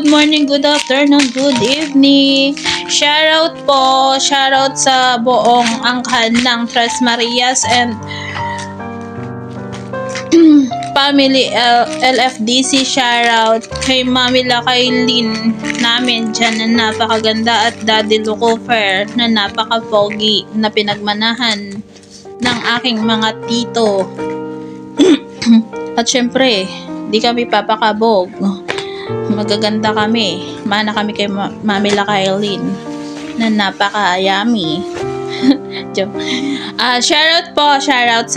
good morning, good afternoon, good evening. Shoutout po, shoutout sa buong angkan ng Tres Marias and family LFDC. Shoutout kay Mami Lakaylin namin dyan na napakaganda at Daddy Lucifer na napaka-pogi na pinagmanahan ng aking mga tito. At syempre, di kami papakabog. Magaganda kami. Mana kami kay Mami Lakaylin na napaka-yummy. Shoutout po, shoutout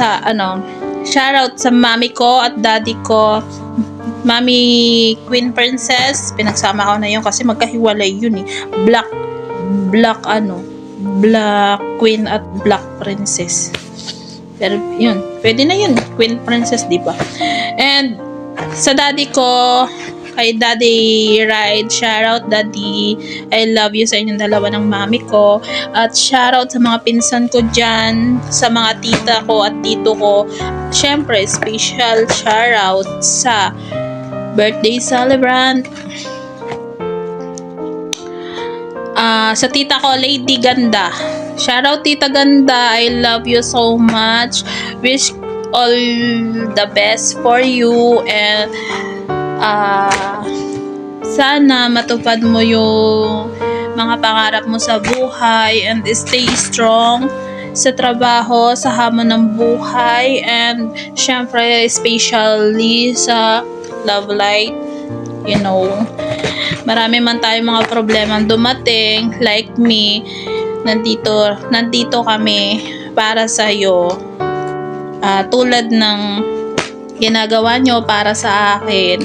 sa mami ko at daddy ko. Mami Queen Princess, pinagsama ko na yun kasi magkahiwalay yun eh. Black Queen at Black Princess. Pero yun, pwede na yun. Queen Princess, di ba? And sa daddy ko, kay Daddy Ride, shoutout Daddy, I love you sa inyong dalawa ng mami ko. At shoutout sa mga pinsan ko dyan, sa mga tita ko at tito ko. Syempre, special shoutout sa birthday celebrant. Sa tita ko, Lady Ganda. Shoutout Tita Ganda, I love you so much. Wish all the best for you and sana matupad mo yung mga pangarap mo sa buhay and stay strong sa trabaho, sa hamon ng buhay, and syempre especially sa love life. You know, marami man tayong mga problema dumating, like me, nandito kami para sa'yo. Tulad ng ginagawa nyo para sa akin,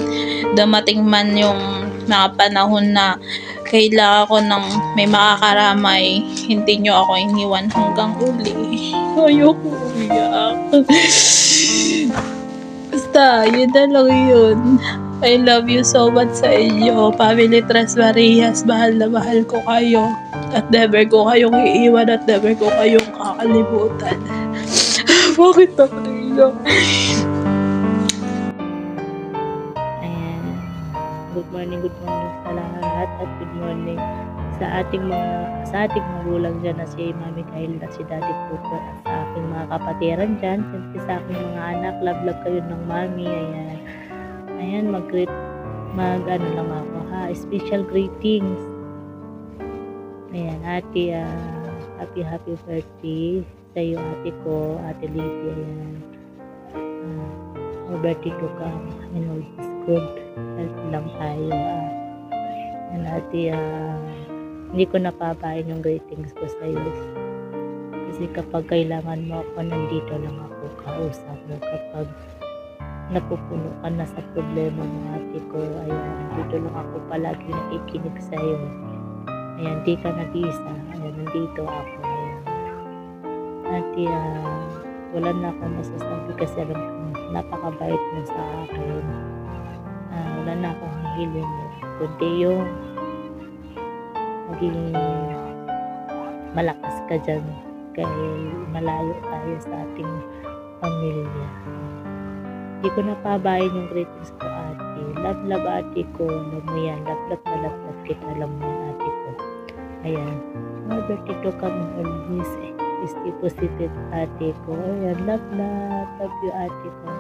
dumating man yung mga panahon na kailangan ko ng may makakaramay, hindi nyo ako iniwan hanggang uli. Ayoko umiyak. Basta, yun na lang yun. I love you so much sa inyo, Family Tres Marias. Mahal na mahal ko kayo. At never ko kayong iiwan at never ko kayong kakalimutan. Bakit ako naiyak? Good morning sa lahat at good morning sa ating magulang dyan na si Mami Kyle at si Daddy Cooper at sa aking mga kapatiran dyan, siyempre sa aking mga anak, love kayo ng Mami. Ayan, lang ako ha, special greetings. Ayan, ate, happy birthday sa iyo ate ko, ate Lydia. Ayan, birthday ko ka, all is good. Health lang tayo. And ate, hindi ko napapain yung greetings ko sa iyo. Kasi kapag kailangan mo ako, nandito lang ako, kausap mo. Kapag napupuno ka na sa problema mo ate ko, ayan, nandito lang ako palagi nakikinig sa iyo. Ayan, di ka nag-iisa. Ayan, nandito ako. Ayan. Ate, wala na akong masasabi kasi alam ko napakabait mo sa akin. Wala na akong hiling kundi yung maging malakas ka dyan kaya malayo tayo sa ating pamilya. Hindi ko napabayan yung greetings ko ate. Love ate ko. Alam mo yan. Love kita. Alam mo yan ate ko. Ayan. Mga birthday to come always stay positive ate ko. Ayan. Love you ate ko.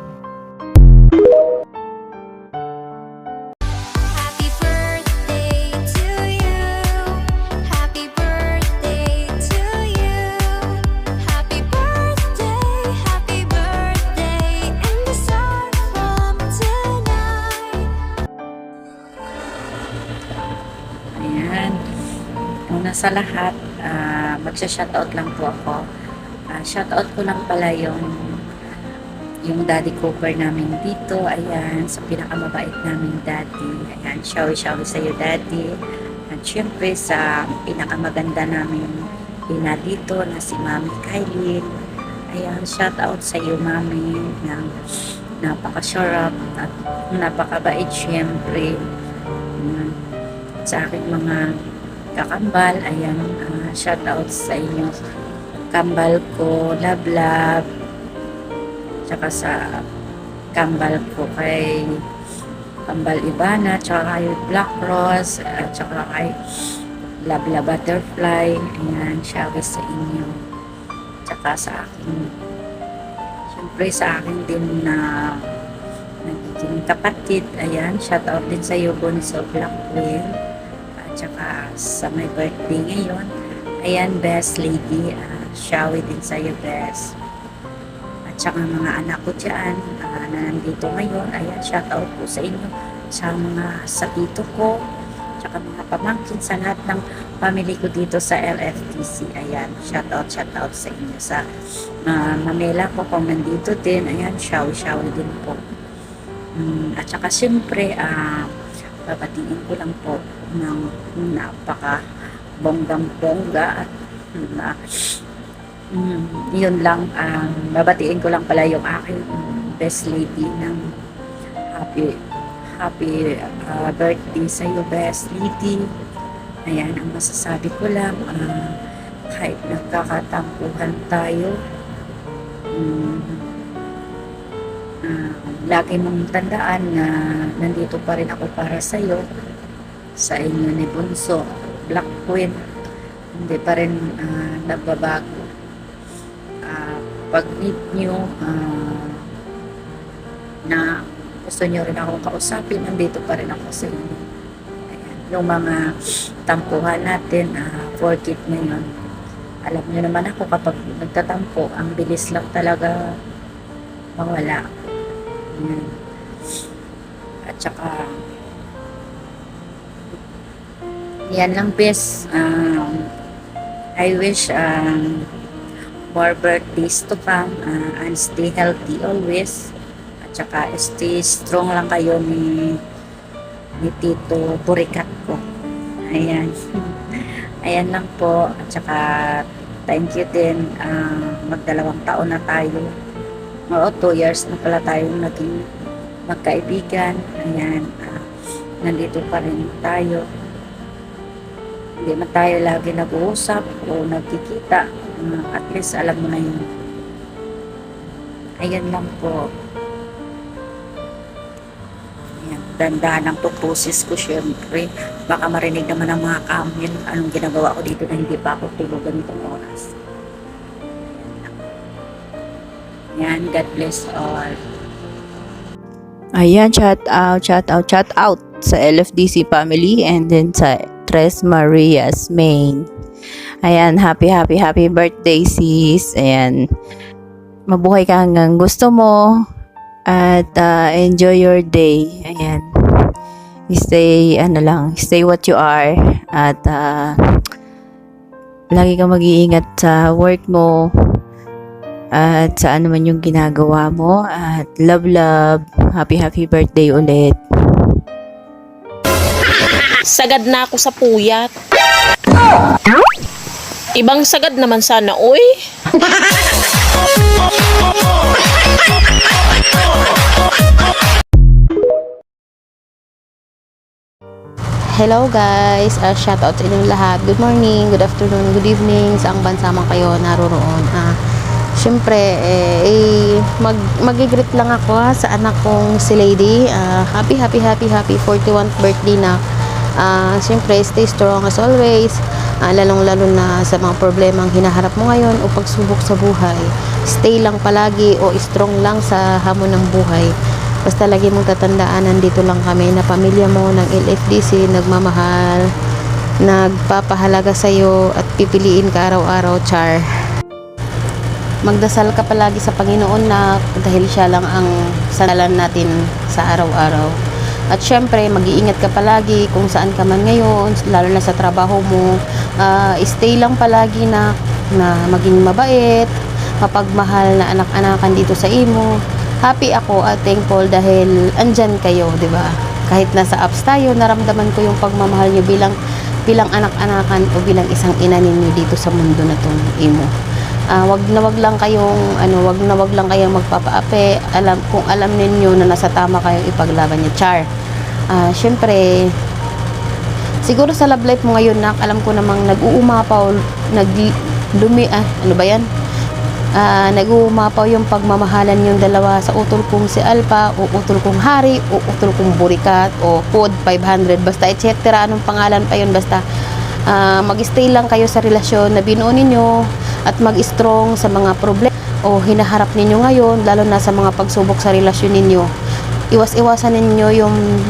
Una sa lahat, magsha-shoutout lang po ako. Shoutout ko lang pala yung Daddy Cooper namin dito. Ayan, sa pinakamabait naming daddy. Ayan, showy sa iyo daddy. At syempre sa pinakamaganda namin ina dito na si Mami Kylie. Ayan, shoutout sa iyo mami. Napakasarap at napakabait syempre. Sa aking mga kakambal, ayan, shoutout sa inyo kambal ko, love tsaka sa kambal ko kay Kambal Ibana, tsaka kay Black Rose, at tsaka kay Labla Butterfly. Ayan, shoutout sa inyo. Tsaka sa akin, syempre sa akin din na nagiging kapatid. Ayan, shoutout din sa iyo, Bonnie of Black Whale. At tsaka sa my birthday ngayon. Ayan, best lady. Shoutout din sa iyo, best. At tsaka mga anak ko dyan na nandito ngayon. Ayan, shoutout po sa inyo. Sa mga sa tito ko. Tsaka mga pamangkin sa lahat ng family ko dito sa LFTC. Ayan, shoutout sa inyo. Sa mamela ko kung nandito din. Ayan, shoutout din po. At saka siyempre, babatiin ko lang po ng napaka bonggang-bongga at yun lang, babatiin ko lang pala yung aking best lady ng happy birthday sa iyo, best lady. Ayan, ang masasabi ko lang, kahit nagkakatampuhan tayo, lagi mong tandaan na nandito pa rin ako para sa iyo, sa inyo ni Bunso, Black Queen. Hindi pa rin nagbabago. Pag meet nyo na gusto nyo rin akong kausapin, nandito pa rin ako sa inyo. Ayan. Yung mga tampuhan natin, forget na yun. Alam nyo naman ako, kapag nagtatampo, ang bilis lang talaga mawala. Ayan. At saka yan lang, best. I wish more birthdays to come, and stay healthy always. At saka stay strong lang kayo ni Tito Purikat ko. Ayan. Ayan lang po. At saka thank you din. Magdalawang taon na tayo. Oo, 2 years na pala tayong naging magkaibigan. Ayan. Nandito pa rin tayo. Hindi man tayo lagi nag-uusap o nagkikita. At least alam mo na yun. Ayan lang po. Ayan, dandahan ang tutusis ko syempre. Baka marinig naman ng mga kamil anong ginagawa ko dito na hindi pa ako tulog ganitong oras. Ayan, God bless all. Ayan, shout out sa LFDC family and then sa Tres Marias Main. Ayan, happy birthday sis. Ayan, mabuhay ka hanggang gusto mo at enjoy your day. Ayan, stay what you are at lagi kang mag-iingat sa work mo at sa ano man yung ginagawa mo at love, happy birthday ulit. Sagad na ako sa puyat. Ibang sagad naman sana, oy. Hello guys, shout out sa inyong lahat. Good morning, good afternoon, good evening sa ang bansa man kayo naroroon. Siyempre, mag-greet lang ako sa anak kong si Lady. Happy 41st birthday na. Siyempre, stay strong as always. Lalong-lalo na sa mga problemang hinaharap mo ngayon o pagsubok sa buhay. Stay lang palagi o strong lang sa hamon ng buhay. Basta lagi mong tatandaan, nandito lang kami na pamilya mo ng LFDC, nagmamahal, nagpapahalaga sa'yo at pipiliin ka araw-araw, Char. Magdasal ka palagi sa Panginoon na dahil siya lang ang sandalan natin sa araw-araw. At syempre, mag-iingat ka palagi kung saan ka man ngayon, lalo na sa trabaho mo. Stay lang palagi na maging mabait, mapagmahal na anak-anakan dito sa imo. Happy ako at thankful dahil andyan kayo, di ba? Kahit nasa apps tayo, naramdaman ko yung pagmamahal niyo bilang anak-anakan o bilang isang ina ninyo dito sa mundo na tong imo. Wag na wag lang kayong magpapaapi. Kung alam ninyo na nasa tama kayong ipaglaban niya, Char. Syempre, siguro sa love life mo ngayon, nak, alam ko namang nag-uumapaw, Nag-uumapaw yung pagmamahalan yung dalawa sa utol kong si Alpha o utol kong Hari o utol kong Burikat o Code 500 basta etc. Anong pangalan pa yun, basta mag-stay lang kayo sa relasyon na binuo ninyo at mag-strong sa mga problema o hinaharap ninyo ngayon, lalo na sa mga pagsubok sa relasyon ninyo. Iwas-iwasan ninyo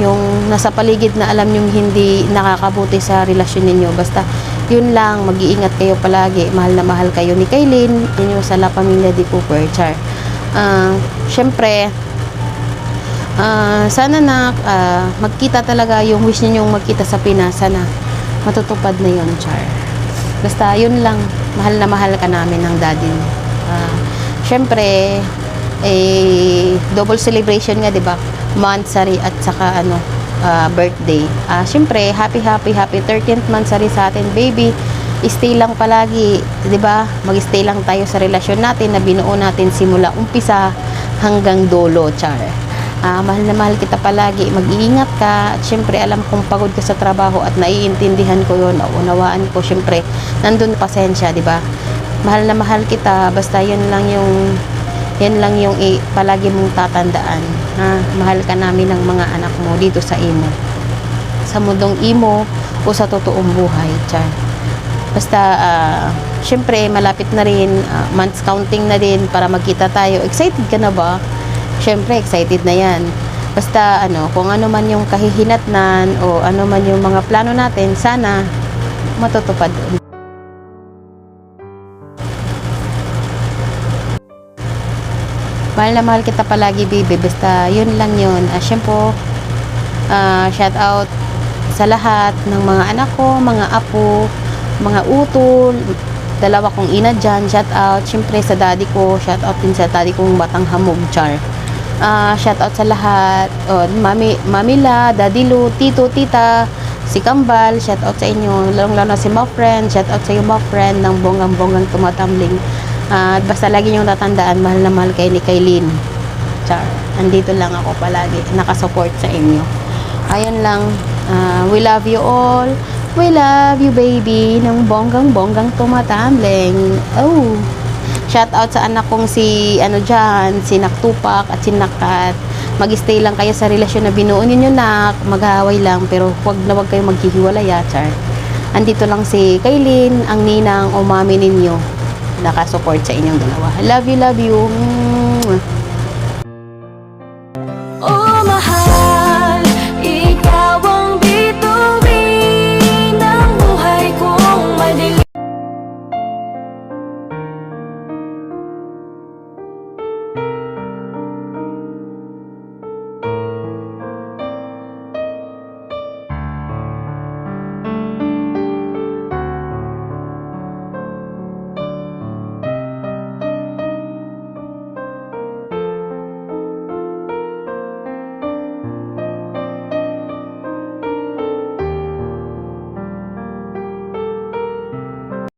yung nasa paligid na alam nyong hindi nakakabuti sa relasyon ninyo. Basta yun lang, mag-iingat kayo palagi. Mahal na mahal kayo ni Kaylin, ninyo sa La Pamilya de Cooper, char. Syempre, sana na magkita talaga yung wish ninyong magkita sa Pinas. Sana matutupad na yun, char. Basta yun lang, mahal na mahal ka namin ng daddy. Syempre, double celebration nga, 'di ba? Monthsary at saka birthday. Syempre, happy 13th monthsary sa atin, baby. Stay lang palagi, 'di ba? Mag-stay lang tayo sa relasyon natin na binuo natin simula umpisa hanggang dulo, char. Mahal na mahal kita palagi. Mag-iingat ka. At syempre, alam kong pagod ka sa trabaho at naiintindihan ko 'yon. Unawaan ko, syempre, nandun pasensya, 'di ba? Mahal na mahal kita. Basta 'yun lang yung palagi mong tatandaan. Mahal ka namin ng mga anak mo dito sa imo. Sa mundong imo o sa totoong buhay, char. Basta, syempre, malapit na rin, months counting na din para magkita tayo. Excited ka na ba? Syempre, excited na yan. Basta, kung ano man yung kahihinatnan o ano man yung mga plano natin, sana matutupad. Mahal na mahal kita palagi, baby. Basta, yun lang yun. Syempre, shout out sa lahat ng mga anak ko, mga apo, mga utol, dalawa kong ina dyan, shout out. Syempre, sa daddy ko, shout out din sa daddy kong Batang Hamog, char. Shout out sa lahat. Mami La, Daddy Lu, Tito, Tita, si Kambal, shout out sa inyo. Lalong-lalo si my friend, shout out sa iyo, my friend, ng bonggang-bonggang tumatambling. At basta lagi niyong tatandaan, mahal na mahal kayo ni Kaylin. Char. Andito lang ako palagi, nakasupport sa inyo. Ayun lang. We love you all. We love you, baby. Ng bonggang-bonggang tumatambling. Oh. Shout out sa anak kong si si Naktupak at si Nakat. Mag-stay lang kayo sa relasyon na binuo ninyo, nak. Mag-aaway lang, pero wag kayo maghihiwalay, char. Andito lang si Kaylin, ang ninang o mami ninyo. Nakasupport sa inyong dalawa. Love you, love you.